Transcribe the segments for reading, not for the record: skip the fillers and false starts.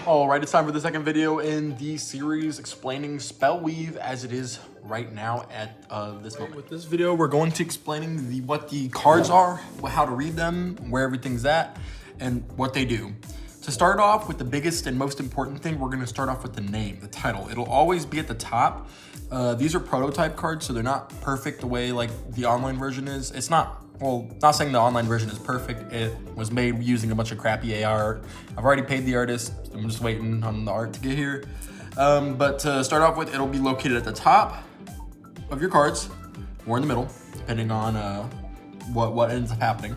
All right, it's time for the second video in the series explaining spell weave as it is right now at this moment. With this video, we're going to explaining what the cards are, how to read them, where everything's at, and what they do. To start off with the biggest and most important thing, we're gonna start off with the name, the title. It'll always be at the top. These are prototype cards, so they're not perfect the way like the online version is. It's not, well, not saying the online version is perfect. It was made using a bunch of crappy AR. I've already paid the artist. I'm just waiting on the art to get here. But to start off with, it'll be located at the top of your cards or in the middle, depending on what ends up happening.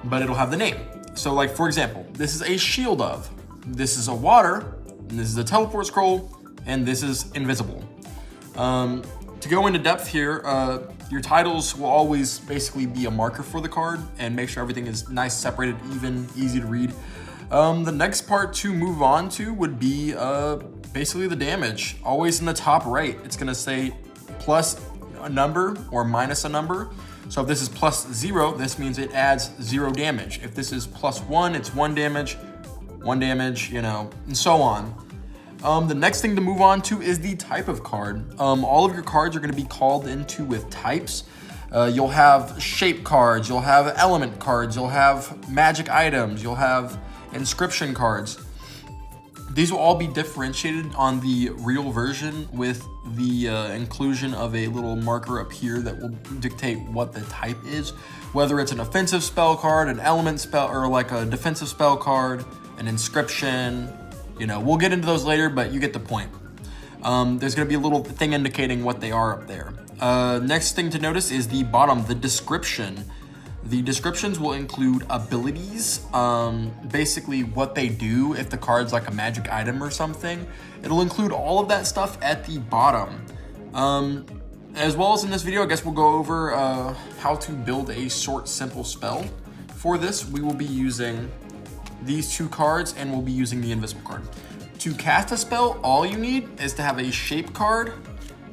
But it'll have the name. So like, for example, this is a Shield of, this is a Water, and this is a Teleport Scroll, and this is Invisible. To go into depth here, your titles will always basically be a marker for the card and make sure everything is nice, separated, even, easy to read. The next part to move on to would be basically the damage. Always in the top right, it's gonna say plus a number or minus a number. So if this is plus 0, this means it adds 0 damage. If this is plus 1, it's 1 damage, you know, and so on. The next thing to move on to is the type of card. All of your cards are gonna be called into with types. You'll have shape cards, you'll have element cards, you'll have magic items, you'll have inscription cards. These will all be differentiated on the real version with the inclusion of a little marker up here that will dictate what the type is. Whether it's an offensive spell card, an element spell, or like a defensive spell card, an inscription. You know, we'll get into those later, but you get the point. There's gonna be a little thing indicating what they are up there. Next thing to notice is the bottom, the description. The descriptions will include abilities, basically what they do if the card's like a magic item or something. It'll include all of that stuff at the bottom. As well as in this video, I guess we'll go over how to build a short, simple spell. For this, we will be using these two cards and we'll be using the invisible card. To cast a spell, all you need is to have a shape card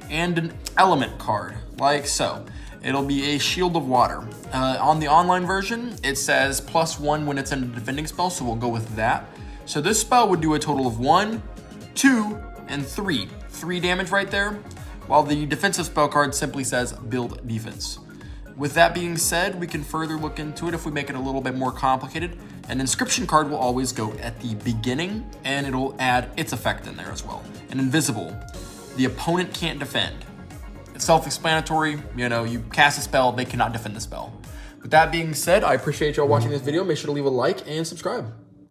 and an element card, like so. It'll be a Shield of Water. On the online version, it says +1 when it's in a defending spell, so we'll go with that. So this spell would do a total of 1, 2, and 3. 3 damage right there, while the defensive spell card simply says build defense. With that being said, we can further look into it if we make it a little bit more complicated. An inscription card will always go at the beginning, and it'll add its effect in there as well. An invisible, the opponent can't defend. It's self-explanatory, you know, you cast a spell, they cannot defend the spell. With that being said, I appreciate y'all watching this video. Make sure to leave a like and subscribe.